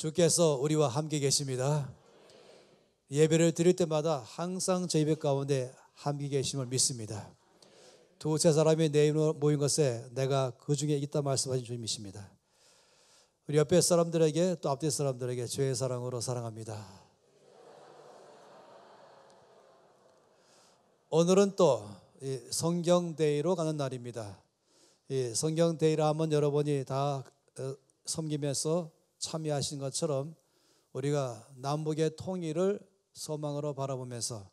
주께서 우리와 함께 계십니다. 예배를 드릴 때마다 항상 저희 배 가운데 함께 계심을 믿습니다. 두세 사람이 내 이름으로 모인 것에 내가 그 중에 있다 말씀하신 주님이십니다. 우리 옆에 사람들에게 또 앞뒤 사람들에게 주의 사랑으로 사랑합니다. 오늘은 또 성경데이로 가는 날입니다. 성경데이라 하면 여러분이 다 섬기면서 참여하신 것처럼 우리가 남북의 통일을 소망으로 바라보면서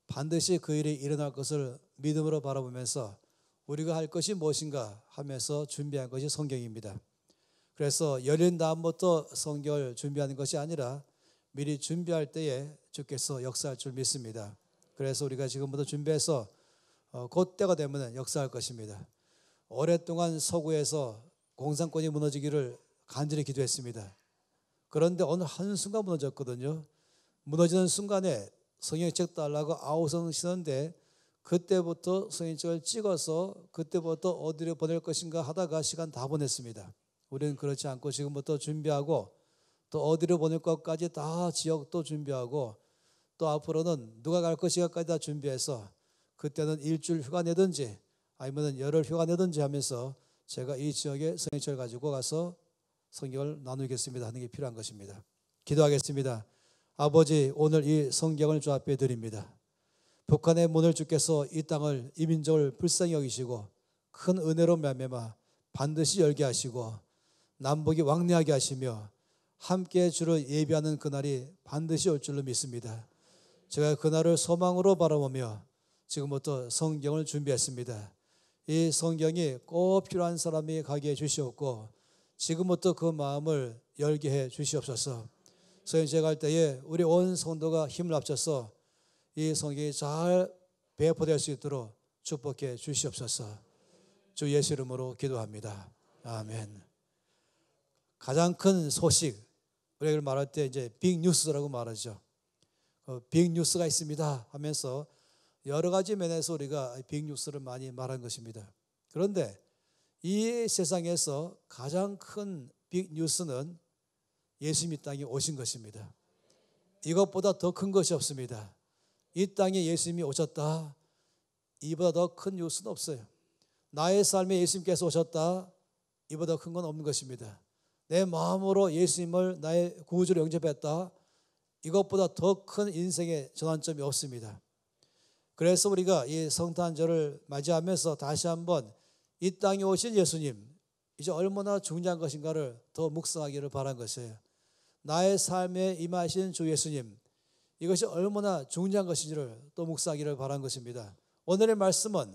반드시 그 일이 일어날 것을 믿음으로 바라보면서 우리가 할 것이 무엇인가 하면서 준비한 것이 성경입니다. 그래서 열린 다음부터 성경을 준비하는 것이 아니라 미리 준비할 때에 주께서 역사할 줄 믿습니다. 그래서 우리가 지금부터 준비해서 곧 때가 되면 역사할 것입니다. 오랫동안 서구에서 공산권이 무너지기를 간절히 기도했습니다. 그런데 어느 한순간 무너졌거든요. 무너지는 순간에 성경책 달라고 아우성 쓰는데 그때부터 성경책을 찍어서 그때부터 어디로 보낼 것인가 하다가 시간 다 보냈습니다. 우리는 그렇지 않고 지금부터 준비하고 또 어디로 보낼 것까지 다 지역도 준비하고 또 앞으로는 누가 갈 것인가까지 다 준비해서 그때는 일주일 휴가 내든지 아니면 열흘 휴가 내든지 하면서 제가 이 지역에 성경책을 가지고 가서 성경을 나누겠습니다 하는 게 필요한 것입니다. 기도하겠습니다. 아버지, 오늘 이 성경을 주 앞에 드립니다. 북한의 문을 주께서 이 땅을, 이 민족을 불쌍히 여기시고 큰 은혜로 말미암아 반드시 열게 하시고 남북이 왕래하게 하시며 함께 주를 예비하는 그날이 반드시 올 줄로 믿습니다. 제가 그날을 소망으로 바라보며 지금부터 성경을 준비했습니다. 이 성경이 꼭 필요한 사람이 가게 해 주시옵고 지금부터 그 마음을 열게 해 주시옵소서. 성경책 갈 때에 우리 온 성도가 힘을 합쳐서 이 성경이 잘 배포될 수 있도록 축복해 주시옵소서. 주 예수 이름으로 기도합니다. 아멘. 가장 큰 소식, 우리가 말할 때 이제 빅뉴스라고 말하죠. 빅뉴스가 있습니다 하면서 여러 가지 면에서 우리가 빅뉴스를 많이 말한 것입니다. 그런데 이 세상에서 가장 큰 빅뉴스는 예수님이 땅에 오신 것입니다. 이것보다 더 큰 것이 없습니다. 이 땅에 예수님이 오셨다. 이보다 더 큰 뉴스는 없어요. 나의 삶에 예수님께서 오셨다. 이보다 큰 건 없는 것입니다. 내 마음으로 예수님을 나의 구주로 영접했다. 이것보다 더 큰 인생의 전환점이 없습니다. 그래서 우리가 이 성탄절을 맞이하면서 다시 한번 이 땅에 오신 예수님, 이제 얼마나 중요한 것인가를 더 묵상하기를 바란 것이에요. 나의 삶에 임하신 주 예수님, 이것이 얼마나 중요한 것인지를 또 묵상하기를 바란 것입니다. 오늘의 말씀은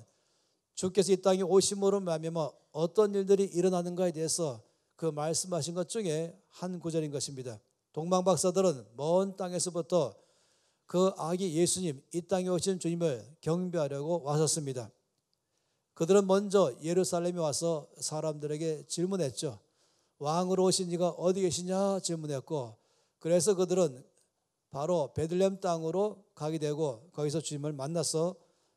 주께서 이 땅에 오심으로 말미암아 어떤 일들이 일어나는가에 대해서 그 말씀하신 것 중에 한 구절인 것입니다. 동방 박사들은 먼 땅에서부터 그 아기 예수님, 이 땅에 오신 주님을 경배하려고 왔었습니다. 그들은 먼저 예루살렘에 와서 사람들에게 질문했죠. 왕으로 오신 이가 어디 계시냐 질문했고, 그래서 그들은 바로 베들레헴 땅으로 가게 되고 거기서 주님을 만나서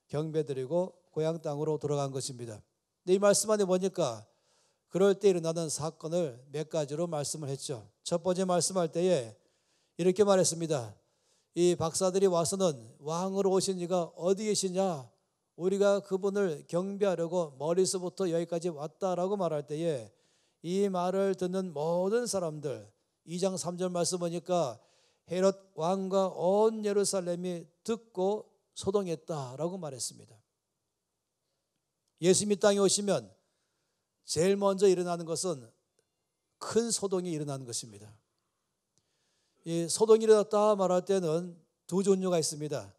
경배드리고 고향 땅으로 돌아간 것입니다. 근데 이 말씀 안에 보니까 그럴 때 일어나는 사건을 몇 가지로 말씀을 했죠. 첫 번째 말씀할 때에 이렇게 말했습니다. 이 박사들이 와서는 왕으로 오신 이가 어디 계시냐, 우리가 그분을 경배하려고 머리서부터 여기까지 왔다라고 말할 때에 이 말을 듣는 모든 사람들, 2장 3절 말씀 보니까 헤롯 왕과 온 예루살렘이 듣고 소동했다라고 말했습니다. 예수님이 땅에 오시면 제일 먼저 일어나는 것은 큰 소동이 일어나는 것입니다. 이 소동이 일어났다 말할 때는 두 종류가 있습니다.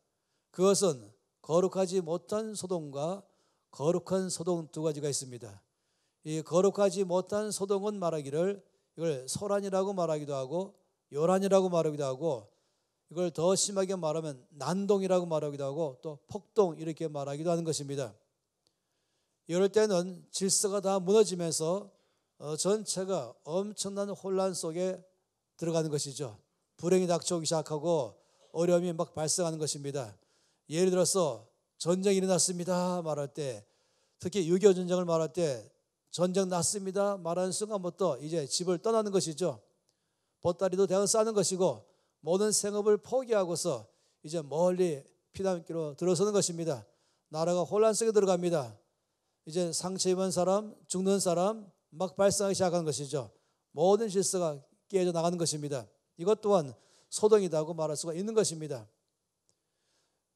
그것은 거룩하지 못한 소동과 거룩한 소동 두 가지가 있습니다. 이 거룩하지 못한 소동은 말하기를 이걸 소란이라고 말하기도 하고 요란이라고 말하기도 하고 이걸 더 심하게 말하면 난동이라고 말하기도 하고 또 폭동 이렇게 말하기도 하는 것입니다. 이럴 때는 질서가 다 무너지면서 전체가 엄청난 혼란 속에 들어가는 것이죠. 불행이 닥쳐오기 시작하고 어려움이 막 발생하는 것입니다. 예를 들어서 전쟁이 일어났습니다 말할 때, 특히 6.25 전쟁을 말할 때 전쟁 났습니다 말하는 순간부터 이제 집을 떠나는 것이죠. 보따리도 대강 싸는 것이고 모든 생업을 포기하고서 이제 멀리 피난길로 들어서는 것입니다. 나라가 혼란 속에 들어갑니다. 이제 상처 입은 사람, 죽는 사람 막 발생하기 시작하는 것이죠. 모든 질서가 깨져 나가는 것입니다. 이것 또한 소동이라고 말할 수가 있는 것입니다.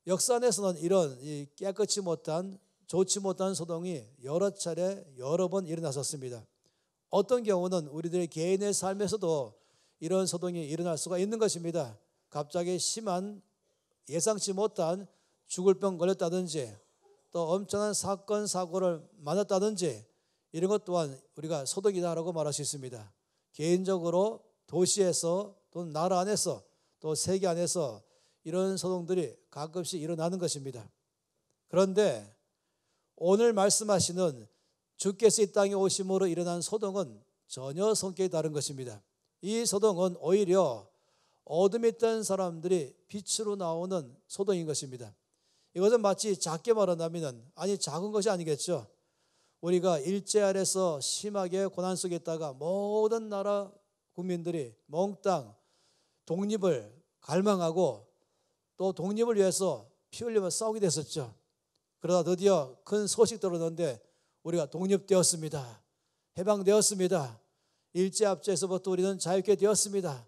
역사 안에서는 이런 깨끗이 못한, 좋지 못한 소동이 여러 차례 여러 번 일어났었습니다. 어떤 경우는 우리들의 개인의 삶에서도 이런 소동이 일어날 수가 있는 것입니다. 갑자기 심한 예상치 못한 죽을 병 걸렸다든지 또 엄청난 사건 사고를 만났다든지 이런 것 또한 우리가 소동이다라고 말할 수 있습니다. 개인적으로 도시에서 또 나라 안에서 또 세계 안에서 이런 소동들이 가끔씩 일어나는 것입니다. 그런데 오늘 말씀하시는 주께서 이 땅에 오심으로 일어난 소동은 전혀 성격이 다른 것입니다. 이 소동은 오히려 어둠에 있던 사람들이 빛으로 나오는 소동인 것입니다. 이것은 마치 작게 말한다면 아니 작은 것이 아니겠죠. 우리가 일제 아래서 심하게 고난 속에 있다가 모든 나라 국민들이 몽땅 독립을 갈망하고 또 독립을 위해서 피 흘리며 싸우게 됐었죠. 그러다 드디어 큰 소식 들었는데 우리가 독립되었습니다. 해방되었습니다. 일제압제에서부터 우리는 자유롭게 되었습니다.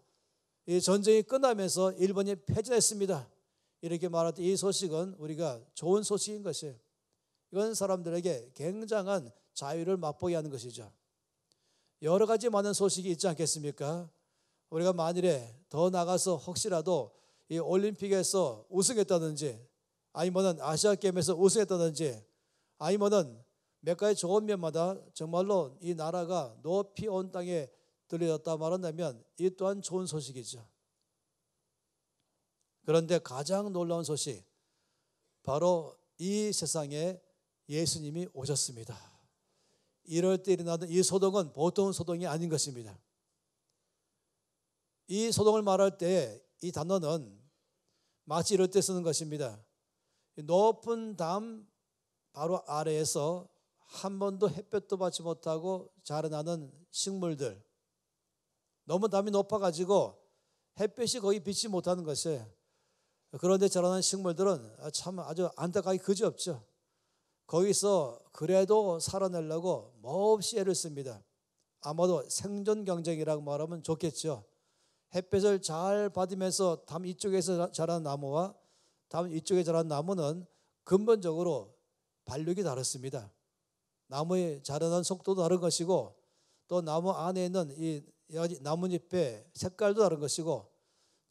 이 전쟁이 끝나면서 일본이 패전했습니다. 이렇게 말할 때 이 소식은 우리가 좋은 소식인 것이에요. 이건 사람들에게 굉장한 자유를 맛보게 하는 것이죠. 여러 가지 많은 소식이 있지 않겠습니까? 우리가 만일에 더 나가서 혹시라도 이 올림픽에서 우승했다든지 아니면은 아시아게임에서 우승했다든지 아니면은 몇 가지 좋은 면마다 정말로 이 나라가 높이 온 땅에 들려졌다 말한다면 이 또한 좋은 소식이죠. 그런데 가장 놀라운 소식, 바로 이 세상에 예수님이 오셨습니다. 이럴 때 일어나는 이 소동은 보통 소동이 아닌 것입니다. 이 소동을 말할 때 이 단어는 마치 이럴 때 쓰는 것입니다. 높은 담 바로 아래에서 한 번도 햇볕도 받지 못하고 자라나는 식물들, 너무 담이 높아가지고 햇볕이 거의 비치지 못하는 것이에요. 그런데 자라는 식물들은 참 아주 안타깝게 그지없죠. 거기서 그래도 살아내려고 몹시 애를 씁니다. 아마도 생존 경쟁이라고 말하면 좋겠죠. 햇볕을 잘 받으면서 담 이쪽에서 자란 나무와 담 이쪽에 자란 나무는 근본적으로 발육이 다릅니다. 나무의 자라는 속도도 다른 것이고 또 나무 안에 있는 이 나뭇잎의 색깔도 다른 것이고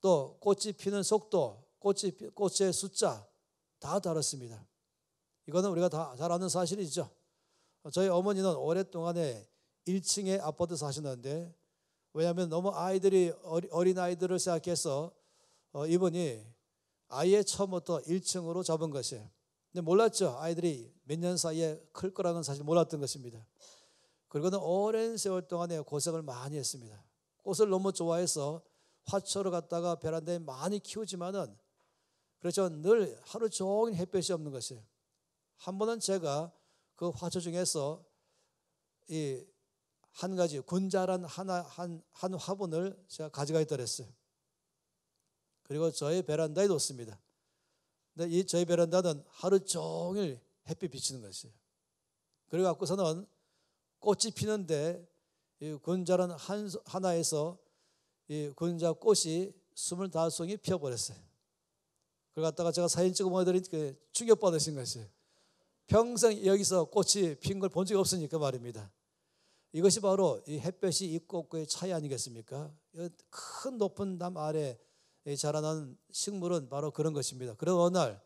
또 꽃이 피는 속도, 꽃의 숫자 다 다릅니다. 이거는 우리가 다 잘 아는 사실이죠. 저희 어머니는 오랫동안에 1층에 아파트 사시는데 왜냐하면 너무 어린 아이들을 생각해서 이분이 아예 처음부터 1층으로 잡은 것이에요. 근데 몰랐죠. 아이들이 몇 년 사이에 클 거라는 사실 몰랐던 것입니다. 그리고는 오랜 세월 동안에 고생을 많이 했습니다. 꽃을 너무 좋아해서 화초를 갖다가 베란다에 많이 키우지만은 그렇죠. 늘 하루 종일 햇볕이 없는 것이에요. 한 번은 제가 그 화초 중에서 이 한 가지 군자란 한 화분을 제가 가져가 있더랬어요. 그리고 저희 베란다에 놓습니다. 근데 이 저희 베란다는 하루 종일 햇빛 비치는 것이에요. 그래 갖고서는 꽃이 피는데 이 군자란 하나에서 이 군자 꽃이 25송이 피어버렸어요. 그걸 갖다가 제가 사진 찍어 보여드리니까 충격받으신 것이에요. 평생 여기서 꽃이 핀 걸 본 적이 없으니까 말입니다. 이것이 바로 이 햇볕이 이 꽃과의 차이 아니겠습니까? 큰 높은 담 아래 자라나는 식물은 바로 그런 것입니다. 그런 어느 날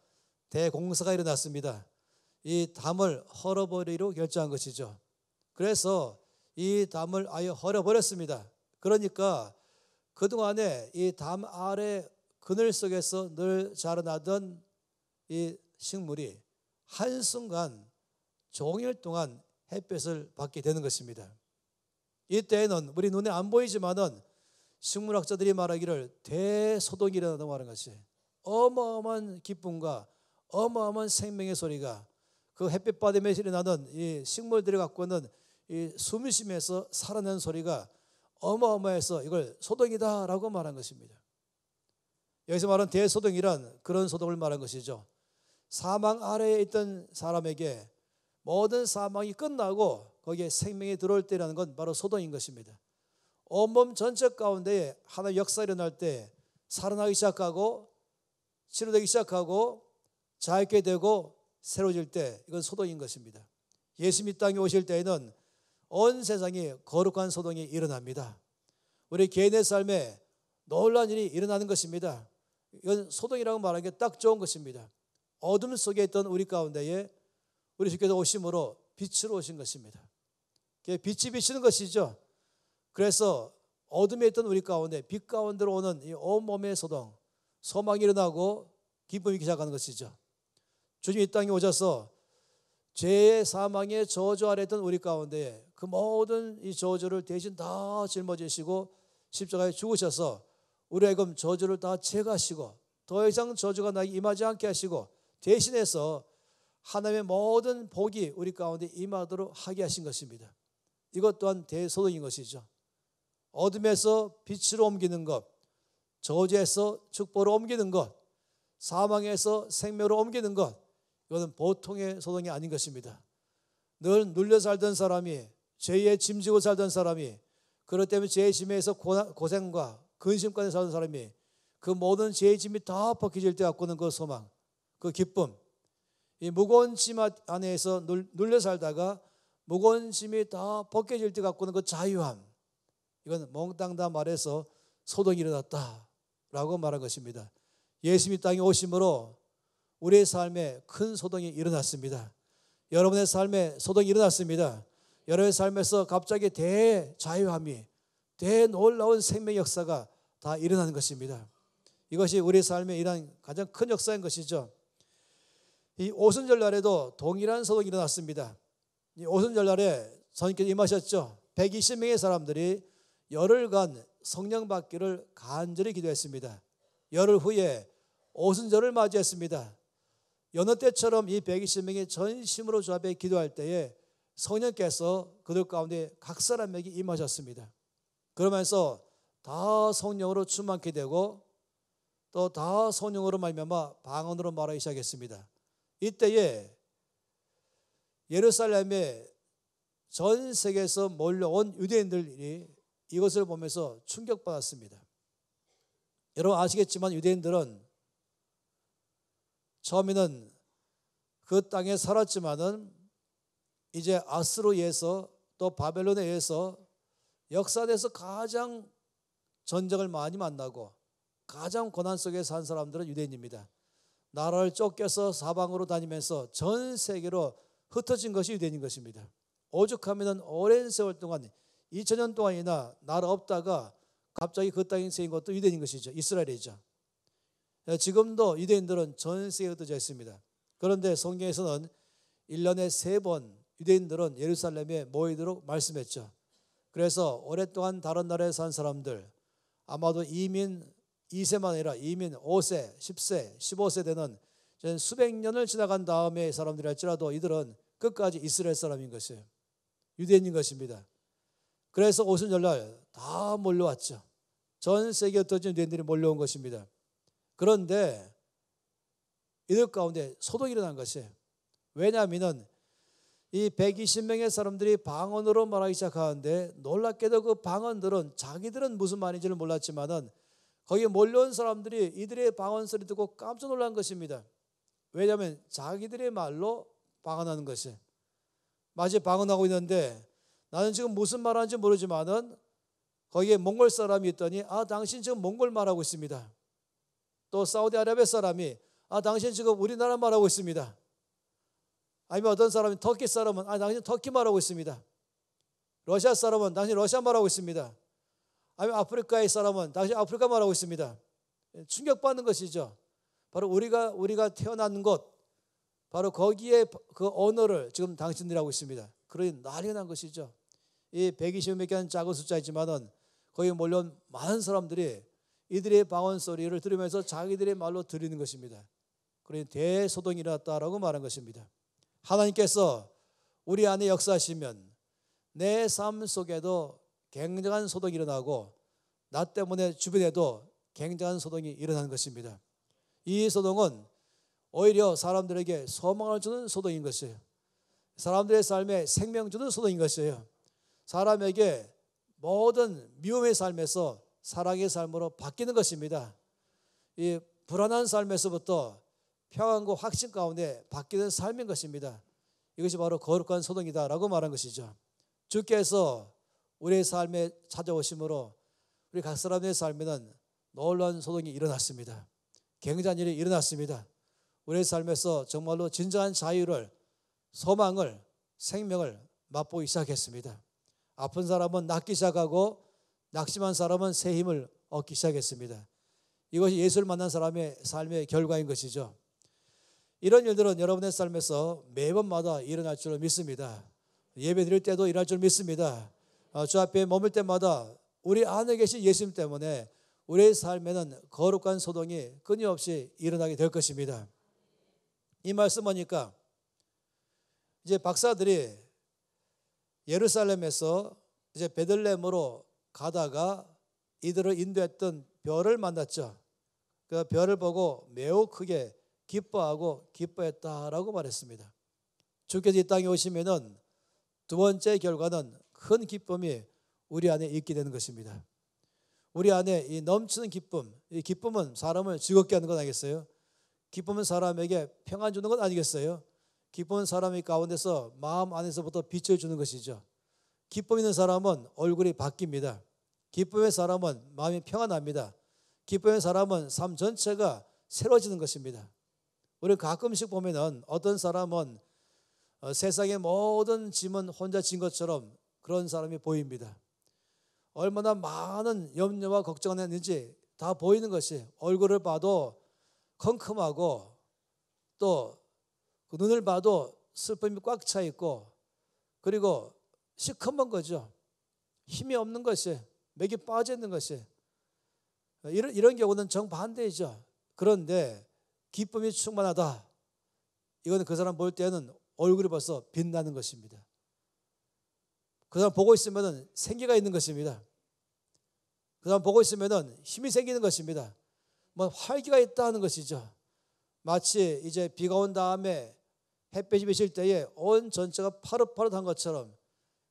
대공사가 일어났습니다. 이 담을 헐어버리기로 결정한 것이죠. 그래서 이 담을 아예 헐어버렸습니다. 그러니까 그동안에 이 담 아래 그늘 속에서 늘 자라나던 이 식물이 한순간 종일 동안 햇볕을 받게 되는 것입니다. 이때에는 우리 눈에 안 보이지만은 식물학자들이 말하기를 대소동이 일어나다고 하는 것이 어마어마한 기쁨과 어마어마한 생명의 소리가 그 햇빛 받으면서 일어나는 이 식물들이 갖고 있는 이 숨쉬면서 살아내는 소리가 어마어마해서 이걸 소동이다라고 말한 것입니다. 여기서 말하는 대소동이란 그런 소동을 말한 것이죠. 사망 아래에 있던 사람에게 모든 사망이 끝나고 거기에 생명이 들어올 때라는 건 바로 소동인 것입니다. 온몸 전체 가운데에 하나의 역사가 일어날 때 살아나기 시작하고 치료되기 시작하고 자유케 되고 새로워질 때 이건 소동인 것입니다. 예수님이 땅에 오실 때에는 온 세상이 거룩한 소동이 일어납니다. 우리 개인의 삶에 놀라운 일이 일어나는 것입니다. 이건 소동이라고 말하는 게 딱 좋은 것입니다. 어둠 속에 있던 우리 가운데에 우리 주께서 오심으로 빛으로 오신 것입니다. 빛이 비치는 것이죠. 그래서 어둠에 있던 우리 가운데 빛 가운데로 오는 이 온몸의 소동, 소망이 일어나고 기쁨이 있기 시작하는 것이죠. 주님이 이 땅에 오셔서 죄의 사망의 저주 아래 있던 우리 가운데 그 모든 이 저주를 대신 다 짊어지시고 십자가에 죽으셔서 우리에게 저주를 다 제거하시고 더 이상 저주가 나에게 임하지 않게 하시고 대신해서 하나님의 모든 복이 우리 가운데 임하도록 하게 하신 것입니다. 이것 또한 대소동인 것이죠. 어둠에서 빛으로 옮기는 것, 저주에서 축복으로 옮기는 것, 사망에서 생명으로 옮기는 것, 이것은 보통의 소동이 아닌 것입니다. 늘 눌려 살던 사람이, 죄에 짐지고 살던 사람이, 그것 때문에 죄의 짐에서 고생과 근심까지 살던 사람이 그 모든 죄의 짐이 다 벗겨질 때 갖고는 그 소망, 그 기쁨, 이 무거운 짐 안에서 눌려 살다가 무거운 짐이 다 벗겨질 때 갖고는 그 자유함, 이건 몽땅 다 말해서 소동이 일어났다라고 말한 것입니다. 예수님이 땅에 오심으로 우리의 삶에 큰 소동이 일어났습니다. 여러분의 삶에 소동이 일어났습니다. 여러분의 삶에서 갑자기 대자유함이, 대놀라운 생명 역사가 다 일어나는 것입니다. 이것이 우리 삶에 일어난 가장 큰 역사인 것이죠. 이 오순절 날에도 동일한 소동이 일어났습니다. 이 오순절 날에 선생님께서 임하셨죠. 120명의 사람들이 열흘간 성령 받기를 간절히 기도했습니다. 열흘 후에 오순절을 맞이했습니다. 여느 때처럼 이 120명이 전심으로 주 앞에 기도할 때에 성령께서 그들 가운데 각 사람에게 임하셨습니다. 그러면서 다 성령으로 충만케 되고 또 다 성령으로 말미암아 방언으로 말하기 시작했습니다. 이때에 예루살렘에 전 세계에서 몰려온 유대인들이 이것을 보면서 충격받았습니다. 여러분 아시겠지만 유대인들은 처음에는 그 땅에 살았지만은 이제 아스로에 의해서 또 바벨론에 의해서 역사에서 가장 전쟁을 많이 만나고 가장 고난 속에 산 사람들은 유대인입니다. 나라를 쫓겨서 사방으로 다니면서 전 세계로 흩어진 것이 유대인인 것입니다. 오죽하면 오랜 세월 동안 2000년 동안이나 나라 없다가 갑자기 그 땅에 세인 것도 유대인인 것이죠. 이스라엘이죠. 지금도 유대인들은 전 세계에 흩어져 있습니다. 그런데 성경에서는 1년에 3번 유대인들은 예루살렘에 모이도록 말씀했죠. 그래서 오랫동안 다른 나라에 산 사람들, 아마도 이민 2세만 아니라 이민 5세, 10세, 15세 되는 수백 년을 지나간 다음에 사람들이 할지라도 이들은 끝까지 이스라엘 사람인 것이에요. 유대인인 것입니다. 그래서 오순절날 다 몰려왔죠. 전 세계에 흩어진 유대인들이 몰려온 것입니다. 그런데 이들 가운데 소동이 일어난 것이에요. 왜냐하면 이 120명의 사람들이 방언으로 말하기 시작하는데 놀랍게도 그 방언들은 자기들은 무슨 말인지를 몰랐지만은 거기에 몰려온 사람들이 이들의 방언 소리 듣고 깜짝 놀란 것입니다. 왜냐하면 자기들의 말로 방언하는 것이에요. 마치 방언하고 있는데 나는 지금 무슨 말하는지 모르지만은 거기에 몽골 사람이 있더니 당신 지금 몽골 말하고 있습니다. 또 사우디아라비아 사람이 당신 지금 우리나라 말하고 있습니다. 아니면 어떤 사람이 터키 사람은 당신 터키 말하고 있습니다. 러시아 사람은 당신 러시아 말하고 있습니다. 아니면 아프리카의 사람은 당신 아프리카 말하고 있습니다. 충격받는 것이죠. 바로 우리가 태어난 곳, 바로 거기에 그 언어를 지금 당신들이 하고 있습니다. 그러니 난리가 난 것이죠. 이 120몇 개는 작은 숫자이지만은 거기에 몰려온 많은 사람들이 이들의 방언 소리를 들으면서 자기들의 말로 들리는 것입니다. 그러니 대소동이 일어났다라고 말한 것입니다. 하나님께서 우리 안에 역사하시면 내 삶 속에도 굉장한 소동이 일어나고 나 때문에 주변에도 굉장한 소동이 일어나는 것입니다. 이 소동은 오히려 사람들에게 소망을 주는 소동인 것이에요. 사람들의 삶에 생명 주는 소동인 것이에요. 사람에게 모든 미움의 삶에서 사랑의 삶으로 바뀌는 것입니다. 이 불안한 삶에서부터 평안과 확신 가운데 바뀌는 삶인 것입니다. 이것이 바로 거룩한 소동이다라고 말한 것이죠. 주께서 우리의 삶에 찾아오심으로 우리 각 사람의 삶에는 놀라운 소동이 일어났습니다. 굉장한 일이 일어났습니다. 우리의 삶에서 정말로 진정한 자유를, 소망을, 생명을 맛보기 시작했습니다. 아픈 사람은 낫기 시작하고 낙심한 사람은 새 힘을 얻기 시작했습니다. 이것이 예수를 만난 사람의 삶의 결과인 것이죠. 이런 일들은 여러분의 삶에서 매번마다 일어날 줄 믿습니다. 예배 드릴 때도 일어날 줄 믿습니다. 주 앞에 머물 때마다 우리 안에 계신 예수님 때문에 우리의 삶에는 거룩한 소동이 끊임없이 일어나게 될 것입니다. 이 말씀하니까 이제 박사들이 예루살렘에서 이제 베들레헴으로 가다가 이들을 인도했던 별을 만났죠. 그 별을 보고 매우 크게 기뻐하고 기뻐했다라고 말했습니다. 주께서 이 땅에 오시면은 두 번째 결과는 큰 기쁨이 우리 안에 있게 되는 것입니다. 우리 안에 이 넘치는 기쁨, 이 기쁨은 사람을 즐겁게 하는 것 아니겠어요? 기쁨은 사람에게 평안 주는 것 아니겠어요? 기쁨은 사람의 가운데서 마음 안에서부터 빛을 주는 것이죠. 기쁨 있는 사람은 얼굴이 바뀝니다. 기쁨의 사람은 마음이 평안합니다. 기쁨의 사람은 삶 전체가 새로워지는 것입니다. 우리 가끔씩 보면은 어떤 사람은 세상의 모든 짐은 혼자 진 것처럼 그런 사람이 보입니다. 얼마나 많은 염려와 걱정을 했는지 다 보이는 것이, 얼굴을 봐도 컴컴하고 또 그 눈을 봐도 슬픔이 꽉 차 있고, 그리고 시커먼 거죠. 힘이 없는 것이, 맥이 빠져 있는 것이, 이런 경우는 정반대이죠. 그런데 기쁨이 충만하다, 이거는 그 사람 볼 때는 얼굴이 벌써 빛나는 것입니다. 그 사람 보고 있으면 생기가 있는 것입니다. 그 사람 보고 있으면 힘이 생기는 것입니다. 뭐 활기가 있다는 것이죠. 마치 이제 비가 온 다음에 햇볕이 비칠 때에 온 전체가 파릇파릇한 것처럼,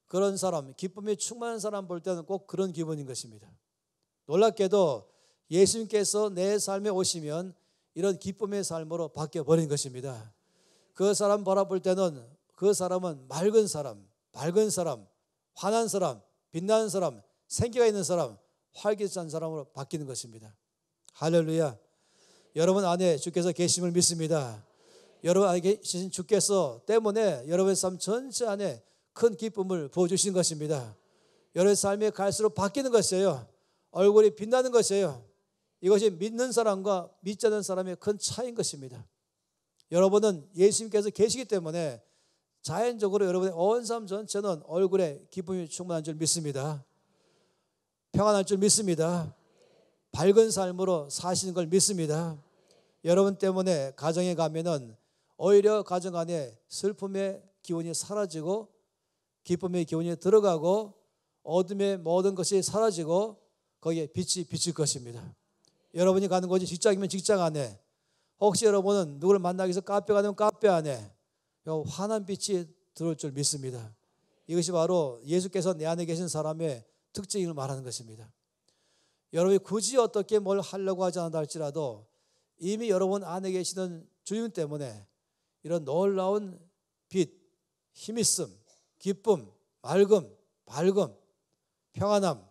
그런 사람, 기쁨이 충만한 사람 볼 때는 꼭 그런 기분인 것입니다. 놀랍게도 예수님께서 내 삶에 오시면 이런 기쁨의 삶으로 바뀌어버린 것입니다. 그 사람 바라볼 때는 그 사람은 맑은 사람, 밝은 사람, 환한 사람, 빛나는 사람, 생기가 있는 사람, 활기찬 사람으로 바뀌는 것입니다. 할렐루야. 여러분 안에 주께서 계심을 믿습니다. 여러분 안에 계신 주께서 때문에 여러분의 삶 전체 안에 큰 기쁨을 부어주신 것입니다. 여러분의 삶이 갈수록 바뀌는 것이에요. 얼굴이 빛나는 것이에요. 이것이 믿는 사람과 믿지 않는 사람의 큰 차이인 것입니다. 여러분은 예수님께서 계시기 때문에 자연적으로 여러분의 온 삶 전체는 얼굴에 기쁨이 충만한 줄 믿습니다. 평안할 줄 믿습니다. 밝은 삶으로 사시는 걸 믿습니다. 여러분 때문에 가정에 가면은 오히려 가정 안에 슬픔의 기운이 사라지고 기쁨의 기운이 들어가고 어둠의 모든 것이 사라지고 거기에 빛이 비칠 것입니다. 여러분이 가는 곳이 직장이면 직장 안에, 혹시 여러분은 누구를 만나기 위해서 카페 가면 카페 안에 환한 빛이 들어올 줄 믿습니다. 이것이 바로 예수께서 내 안에 계신 사람의 특징을 말하는 것입니다. 여러분이 굳이 어떻게 뭘 하려고 하지 않는다 할지라도 이미 여러분 안에 계시는 주님 때문에 이런 놀라운 빛, 힘있음, 기쁨, 맑음, 밝음, 평안함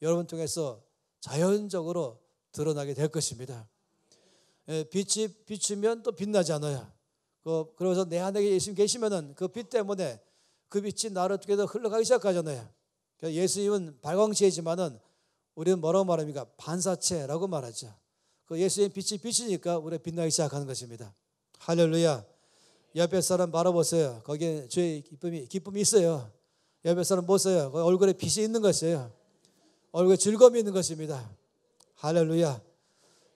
여러분 통해서 자연적으로 드러나게 될 것입니다. 빛이 비추면 또 빛나지 않아요. 그래서 내 안에 예수님 계시면은 그 빛 때문에 그 빛이 나를 통해서 흘러가기 시작하잖아요. 예수님은 발광체이지만은 우리는 뭐라고 말합니까? 반사체라고 말하죠. 그 예수님 빛이 비치니까 우리가 빛나기 시작하는 것입니다. 할렐루야. 옆에 사람 바라보세요. 거기에 주의 기쁨이 있어요. 옆에 사람 보세요. 거기 얼굴에 빛이 있는 것이에요. 얼굴에 즐거움이 있는 것입니다. 할렐루야.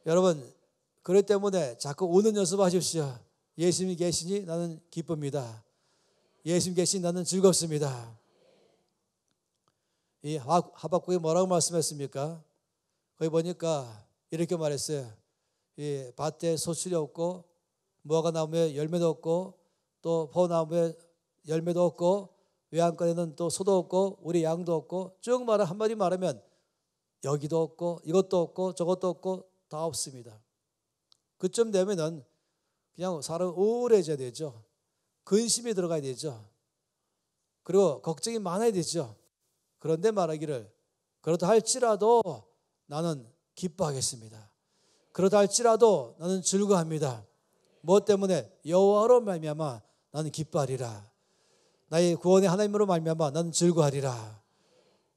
여러분, 그렇기 때문에 자꾸 우는 연습하십시오. 예수님이 계시니 나는 기쁩니다. 예수님 계시니 나는 즐겁습니다. 이 하박국이 뭐라고 말씀했습니까? 거기 보니까 이렇게 말했어요. 이 밭에 소출이 없고 무화과 나무에 열매도 없고 또 포나무에 열매도 없고 외양간에는 또 소도 없고 우리 양도 없고 쭉 말해 한마디 말하면 여기도 없고 이것도 없고 저것도 없고 다 없습니다. 그쯤 되면은 그냥 사람 우울해져야 되죠. 근심이 들어가야 되죠. 그리고 걱정이 많아야 되죠. 그런데 말하기를 그렇다 할지라도 나는 기뻐하겠습니다. 그렇다 할지라도 나는 즐거워합니다. 무엇 때문에? 여호와로 말미암아 나는 기뻐하리라. 나의 구원의 하나님으로 말미암아 나는 즐거워하리라.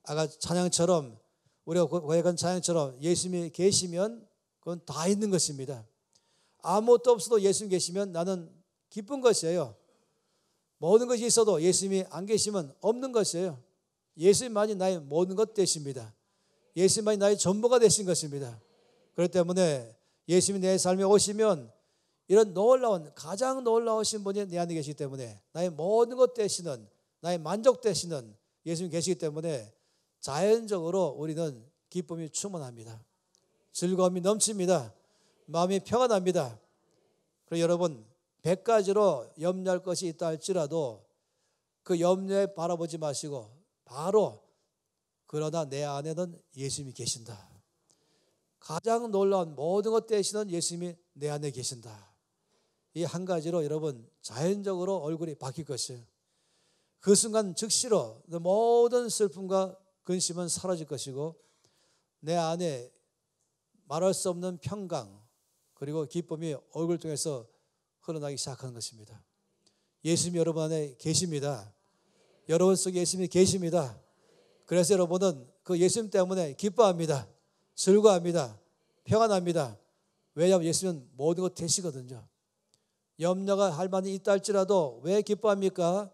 아까 찬양처럼 우리가 고백한 찬양처럼 예수님이 계시면 그건 다 있는 것입니다. 아무것도 없어도 예수님 계시면 나는 기쁜 것이에요. 모든 것이 있어도 예수님이 안 계시면 없는 것이에요. 예수님만이 나의 모든 것 되십니다. 예수님만이 나의 전부가 되신 것입니다. 그렇기 때문에 예수님이 내 삶에 오시면 이런 놀라운 가장 놀라우신 분이 내 안에 계시기 때문에 나의 모든 것 되시는 나의 만족 되시는 예수님이 계시기 때문에 자연적으로 우리는 기쁨이 충만합니다. 즐거움이 넘칩니다. 마음이 평안합니다. 그리고 여러분 100가지로 염려할 것이 있다 할지라도 그 염려에 바라보지 마시고 바로 그러나 내 안에는 예수님이 계신다. 가장 놀라운 모든 것 되시는 예수님이 내 안에 계신다. 이 한 가지로 여러분 자연적으로 얼굴이 바뀔 것이에요. 그 순간 즉시로 모든 슬픔과 근심은 사라질 것이고 내 안에 말할 수 없는 평강 그리고 기쁨이 얼굴을 통해서 흘러나기 시작하는 것입니다. 예수님이 여러분 안에 계십니다. 여러분 속에 예수님이 계십니다. 그래서 여러분은 그 예수님 때문에 기뻐합니다. 즐거워합니다. 평안합니다. 왜냐하면 예수님은 모든 것 되시거든요. 염려가 할 만이 있다 할지라도 왜 기뻐합니까?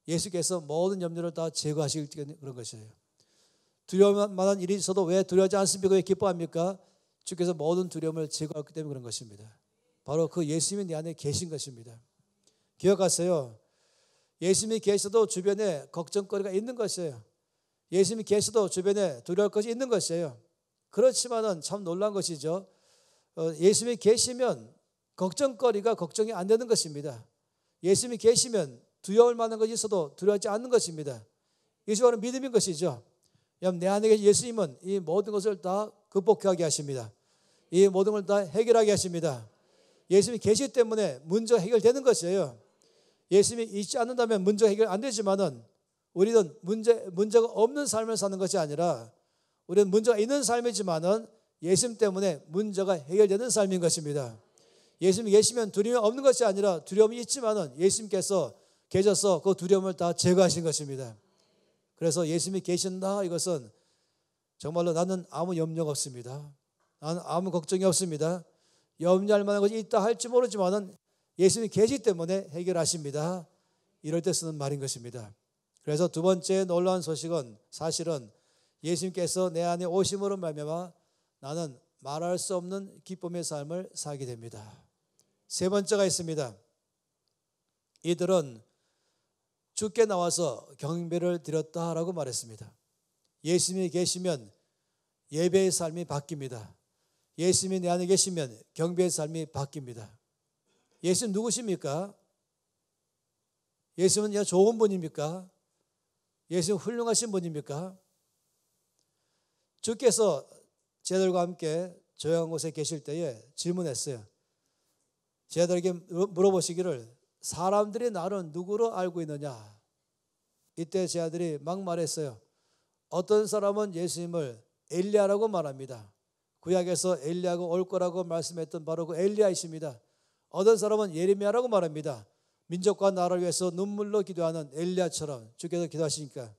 예수께서 모든 염려를 다 제거하시기 때문에 그런 것이에요. 두려울 만한 일이 있어도 왜 두려워하지 않습니까? 왜 기뻐합니까? 주께서 모든 두려움을 제거했기 때문에 그런 것입니다. 바로 그 예수님이 내 안에 계신 것입니다. 기억하세요. 예수님이 계셔도 주변에 걱정거리가 있는 것이에요. 예수님이 계셔도 주변에 두려울 것이 있는 것이에요. 그렇지만은 참 놀라운 것이죠. 예수님이 계시면 걱정거리가 걱정이 안 되는 것입니다. 예수님이 계시면 두려울 만한 것이 있어도 두려워하지 않는 것입니다. 이것이 바로 믿음인 것이죠. 내 안에 계신 예수님은 이 모든 것을 다 극복하게 하십니다. 이 모든 걸 다 해결하게 하십니다. 예수님이 계시기 때문에 문제가 해결되는 것이에요. 예수님이 있지 않는다면 문제가 해결 안 되지만은 우리는 문제가 없는 삶을 사는 것이 아니라 우리는 문제가 있는 삶이지만은 예수님 때문에 문제가 해결되는 삶인 것입니다. 예수님이 계시면 두려움이 없는 것이 아니라 두려움이 있지만은 예수님께서 계셔서 그 두려움을 다 제거하신 것입니다. 그래서 예수님이 계신다 이것은 정말로 나는 아무 염려가 없습니다. 나는 아무 걱정이 없습니다. 염려할 만한 것이 있다 할지 모르지만은 예수님이 계시기 때문에 해결하십니다. 이럴 때 쓰는 말인 것입니다. 그래서 두 번째 놀라운 소식은 사실은 예수님께서 내 안에 오심으로 말미암아 나는 말할 수 없는 기쁨의 삶을 살게 됩니다. 세 번째가 있습니다. 이들은 주께 나와서 경배를 드렸다라고 말했습니다. 예수님이 계시면 예배의 삶이 바뀝니다. 예수님이 내 안에 계시면 경배의 삶이 바뀝니다. 예수님 누구십니까? 예수님은 좋은 분입니까? 예수님 훌륭하신 분입니까? 주께서 제자들과 함께 조용한 곳에 계실 때에 질문했어요. 제자들에게 물어보시기를 사람들이 나를 누구로 알고 있느냐? 이때 제자들이 막 말했어요. 어떤 사람은 예수님을 엘리야라고 말합니다. 구약에서 엘리야가 올 거라고 말씀했던 바로 그 엘리야이십니다. 어떤 사람은 예레미야라고 말합니다. 민족과 나라를 위해서 눈물로 기도하는 엘리야처럼 주께서 기도하시니까.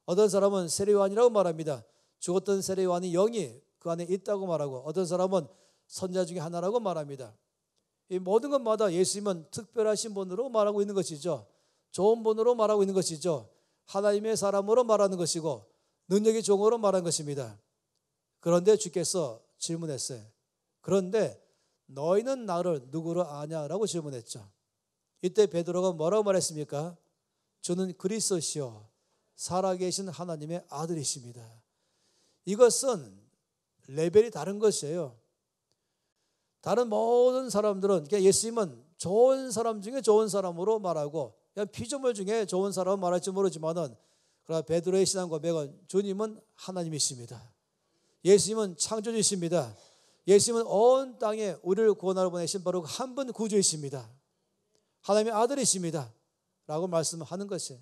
어떤 사람은 세례요한이라고 말합니다. 죽었던 세례요한이 영이 그 안에 있다고 말하고 어떤 사람은 선지자 중에 하나라고 말합니다. 이 모든 것마다 예수님은 특별하신 분으로 말하고 있는 것이죠. 좋은 분으로 말하고 있는 것이죠. 하나님의 사람으로 말하는 것이고 능력의 종으로 말하는 것입니다. 그런데 주께서 질문했어요. 그런데 너희는 나를 누구로 아냐라고 질문했죠. 이때 베드로가 뭐라고 말했습니까? 주는 그리스도시요 살아계신 하나님의 아들이십니다. 이것은 레벨이 다른 것이에요. 다른 모든 사람들은 그냥 예수님은 좋은 사람 중에 좋은 사람으로 말하고 그냥 피조물 중에 좋은 사람으로 말할지 모르지만은 그러나 베드로의 신앙 고백은 주님은 하나님이십니다. 예수님은 창조주이십니다. 예수님은 온 땅에 우리를 구원하러 보내신 바로 한 분 구주이십니다. 하나님의 아들이십니다. 라고 말씀하는 것이에요.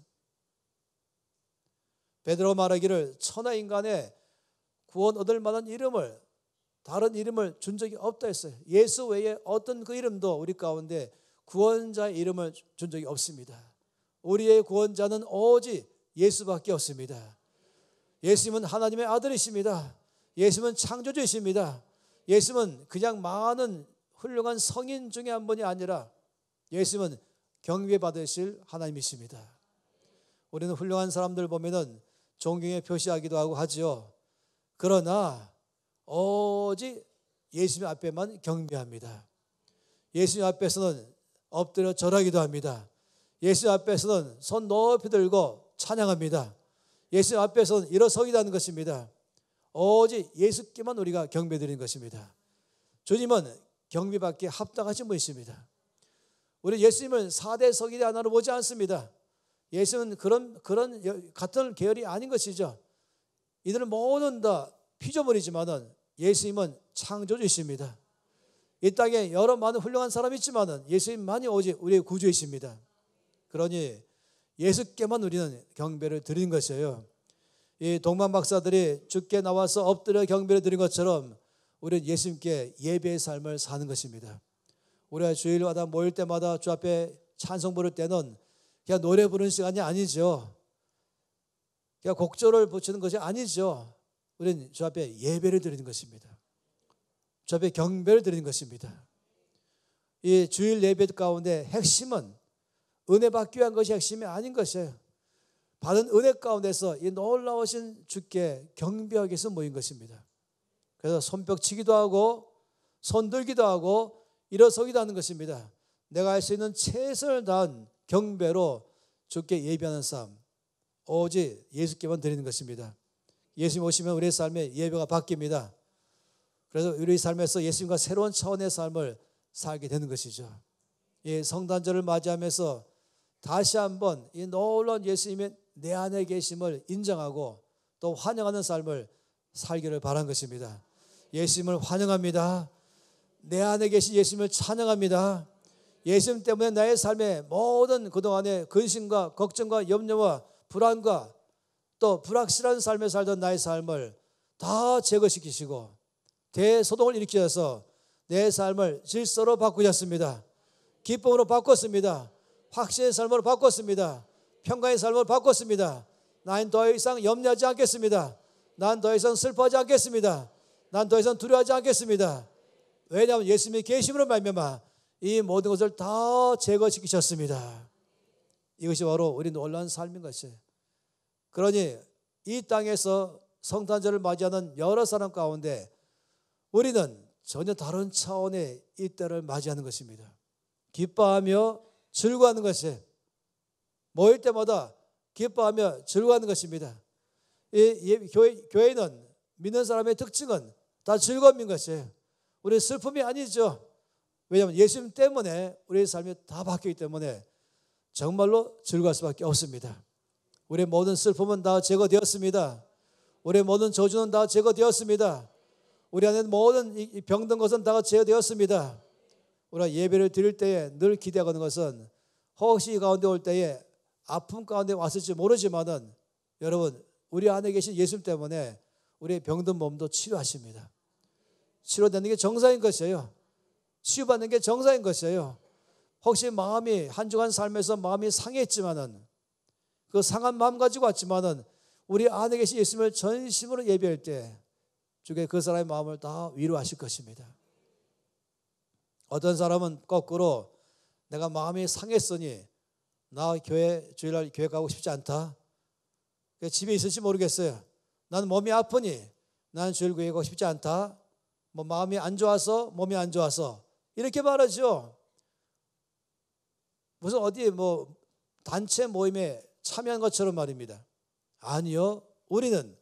베드로가 말하기를 천하 인간의 구원 얻을 만한 이름을 다른 이름을 준 적이 없다 했어요. 예수 외에 어떤 그 이름도 우리 가운데 구원자의 이름을 준 적이 없습니다. 우리의 구원자는 오직 예수밖에 없습니다. 예수님은 하나님의 아들이십니다. 예수님은 창조주이십니다. 예수님은 그냥 많은 훌륭한 성인 중에 한 분이 아니라 예수님은 경배받으실 하나님이십니다. 우리는 훌륭한 사람들 보면은 존경의 표시하기도 하고 하지요. 그러나 오직 예수님 앞에만 경배합니다. 예수님 앞에서는 엎드려 절하기도 합니다. 예수님 앞에서는 손 높이 들고 찬양합니다. 예수님 앞에서는 일어서기도 하는 것입니다. 오직 예수께만 우리가 경배드리는 것입니다. 주님은 경배받기에 합당하신 분이십니다. 우리 예수님을 4대 서기대 하나로 보지 않습니다. 예수님은 그런 같은 계열이 아닌 것이죠. 이들은 모든 다 피조물이지만은 예수님은 창조주이십니다. 이 땅에 여러 많은 훌륭한 사람이 있지만은 예수님만이 오직 우리의 구주이십니다. 그러니 예수께만 우리는 경배를 드리는 것이에요. 이 동방 박사들이 주께 나와서 엎드려 경배를 드린 것처럼 우리는 예수님께 예배의 삶을 사는 것입니다. 우리가 주일마다 모일 때마다 주 앞에 찬송 부를 때는 그냥 노래 부르는 시간이 아니죠. 그냥 곡조를 붙이는 것이 아니죠. 우리는 주 앞에 예배를 드리는 것입니다. 주 앞에 경배를 드리는 것입니다. 이 주일 예배 가운데 핵심은 은혜 받기 위한 것이 핵심이 아닌 것이에요. 받은 은혜 가운데서 이 놀라우신 주께 경배하기 위해서 모인 것입니다. 그래서 손뼉치기도 하고 손들기도 하고 일어서기도 하는 것입니다. 내가 할 수 있는 최선을 다한 경배로 주께 예배하는 삶, 오직 예수께만 드리는 것입니다. 예수님 오시면 우리의 삶의 예배가 바뀝니다. 그래서 우리 삶에서 예수님과 새로운 차원의 삶을 살게 되는 것이죠. 이 성탄절을 맞이하면서 다시 한번 이 놀라운 예수님의 내 안에 계심을 인정하고 또 환영하는 삶을 살기를 바란 것입니다. 예수님을 환영합니다. 내 안에 계신 예수님을 찬양합니다. 예수님 때문에 나의 삶에 모든 그동안의 근심과 걱정과 염려와 불안과 또 불확실한 삶에 살던 나의 삶을 다 제거시키시고 대소동을 일으키셔서 내 삶을 질서로 바꾸셨습니다. 기쁨으로 바꿨습니다. 확신의 삶으로 바꿨습니다. 평강의 삶으로 바꿨습니다. 난 더 이상 염려하지 않겠습니다. 난 더 이상 슬퍼하지 않겠습니다. 난 더 이상 두려워하지 않겠습니다. 왜냐하면 예수님의 계심으로 말미암아 이 모든 것을 다 제거시키셨습니다. 이것이 바로 우리 놀라운 삶인 것이에요. 그러니 이 땅에서 성탄절을 맞이하는 여러 사람 가운데 우리는 전혀 다른 차원의 이 때를 맞이하는 것입니다. 기뻐하며 즐거워하는 것이에요. 모일 때마다 기뻐하며 즐거워하는 것입니다. 교회는 믿는 사람의 특징은 다 즐거움인 것이에요. 우리 슬픔이 아니죠. 왜냐하면 예수님 때문에 우리의 삶이 다 바뀌기 때문에 정말로 즐거울 수밖에 없습니다. 우리의 모든 슬픔은 다 제거되었습니다. 우리의 모든 저주는 다 제거되었습니다. 우리 안에 모든 이 병든 것은 다 제거되었습니다. 우리가 예배를 드릴 때에 늘 기대하는 것은 혹시 이 가운데 올 때에 아픔 가운데 왔을지 모르지만은 여러분 우리 안에 계신 예수님 때문에 우리의 병든 몸도 치료하십니다. 치료되는 게 정상인 것이에요. 치유받는 게 정상인 것이에요. 혹시 마음이 한 주간 삶에서 마음이 상했지만은 그 상한 마음 가지고 왔지만은 우리 안에 계신 예수님을 전심으로 예배할 때 주께 그 사람의 마음을 다 위로하실 것입니다. 어떤 사람은 거꾸로 내가 마음이 상했으니 나 주일날 교회 가고 싶지 않다. 집에 있을지 모르겠어요. 나는 몸이 아프니 나는 주일 교회 가고 싶지 않다. 뭐 마음이 안 좋아서 몸이 안 좋아서 이렇게 말하죠. 무슨 어디 뭐 단체 모임에 참여한 것처럼 말입니다. 아니요. 우리는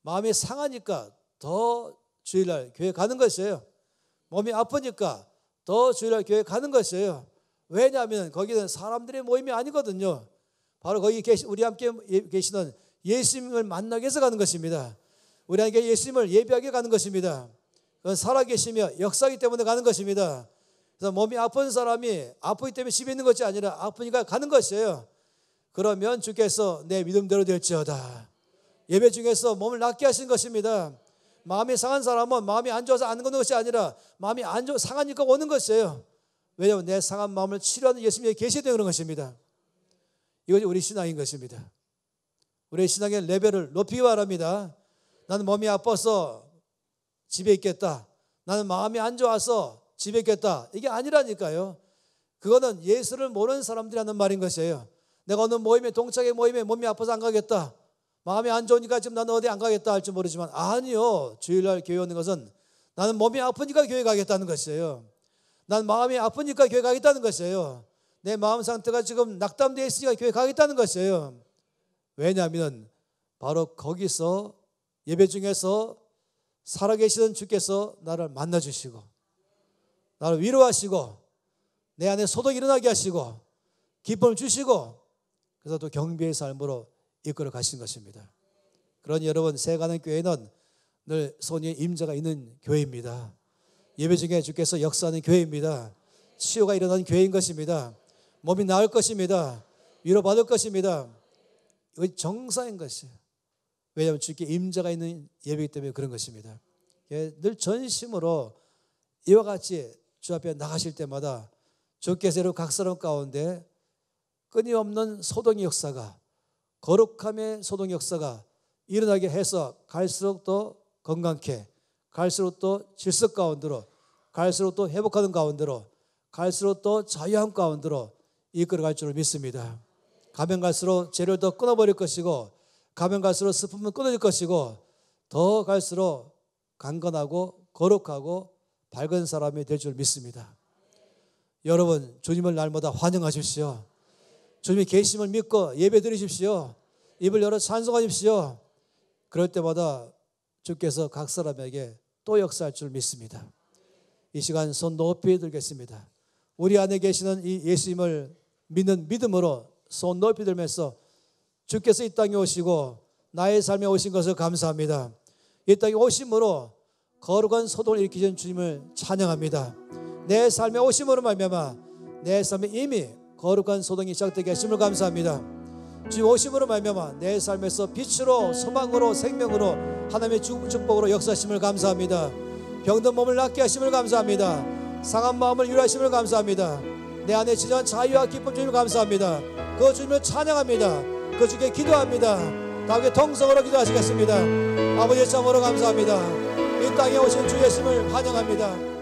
마음이 상하니까 더 주일날 교회 가는 것이에요. 몸이 아프니까 더 주일날 교회 가는 것이에요. 왜냐하면 거기는 사람들의 모임이 아니거든요. 바로 거기 우리 함께 계시는 예수님을 만나기 위해서 가는 것입니다. 우리 함께 예수님을 예배하게 가는 것입니다. 그건 살아계시며 역사이기 때문에 가는 것입니다. 그래서 몸이 아픈 사람이 아프기 때문에 집에 있는 것이 아니라 아프니까 가는 것이에요. 그러면 주께서 내 믿음대로 될지어다. 예배 중에서 몸을 낫게 하신 것입니다. 마음이 상한 사람은 마음이 안 좋아서 안 오는 것이 아니라 마음이 상하니까 오는 것이에요. 왜냐하면 내 상한 마음을 치료하는 예수님이 계시기 때문에 그런 것입니다. 이것이 우리 신앙인 것입니다. 우리의 신앙의 레벨을 높이기 바랍니다. 나는 몸이 아파서 집에 있겠다. 나는 마음이 안 좋아서 집에 있겠다. 이게 아니라니까요. 그거는 예수를 모르는 사람들이 하는 말인 것이에요. 내가 어느 모임에 동창회 모임에 몸이 아파서 안 가겠다. 마음이 안 좋으니까 지금 나는 어디 안 가겠다 할지 모르지만 아니요. 주일날 교회 오는 것은 나는 몸이 아프니까 교회 가겠다는 것이에요. 난 마음이 아프니까 교회 가겠다는 것이에요. 내 마음 상태가 지금 낙담되어 있으니까 교회 가겠다는 것이에요. 왜냐하면 바로 거기서 예배 중에서 살아계시던 주께서 나를 만나주시고 나를 위로하시고 내 안에 소동이 일어나게 하시고 기쁨을 주시고 그래서 또 경배의 삶으로 이끌어 가신 것입니다. 그러니 여러분 새가는 교회는 늘 손에 임재가 있는 교회입니다. 예배 중에 주께서 역사하는 교회입니다. 치유가 일어나는 교회인 것입니다. 몸이 나을 것입니다. 위로받을 것입니다. 이건 정상인 것이에요. 왜냐하면 주께 임재가 있는 예배이기 때문에 그런 것입니다. 늘 전심으로 이와 같이 주 앞에 나가실 때마다 주께서 각 사람 가운데 끊임없는 소동의 역사가 거룩함의 소동의 역사가 일어나게 해서 갈수록 더 건강케 갈수록 더 질서 가운데로 갈수록 더 회복하는 가운데로 갈수록 더 자유함 가운데로 이끌어갈 줄을 믿습니다. 가면 갈수록 죄를 더 끊어버릴 것이고 가면 갈수록 슬픔은 끊어질 것이고 더 갈수록 강건하고 거룩하고 밝은 사람이 될 줄 믿습니다. 여러분 주님을 날마다 환영하십시오. 주님이 계심을 믿고 예배 드리십시오. 입을 열어 찬송하십시오. 그럴 때마다 주께서 각 사람에게 또 역사할 줄 믿습니다. 이 시간 손 높이 들겠습니다. 우리 안에 계시는 이 예수님을 믿는 믿음으로 손 높이 들면서 주께서 이 땅에 오시고 나의 삶에 오신 것을 감사합니다. 이 땅에 오심으로 거룩한 소동을 일으키신 주님을 찬양합니다. 내 삶에 오심으로 말미암아 내 삶에 이미 거룩한 소동이 시작되게 하심을 감사합니다. 주님 오심으로 말미암아 내 삶에서 빛으로 소망으로 생명으로 하나님의 축복으로 역사하심을 감사합니다. 병든 몸을 낫게 하심을 감사합니다. 상한 마음을 위로하심을 감사합니다. 내 안에 진정한 자유와 기쁨 주님을 감사합니다. 그 주님을 찬양합니다. 그 주께 기도합니다. 다 함께 통성으로 기도하시겠습니다. 아버지의 참으로 감사합니다. 이 땅에 오신 주 예수님을 환영합니다.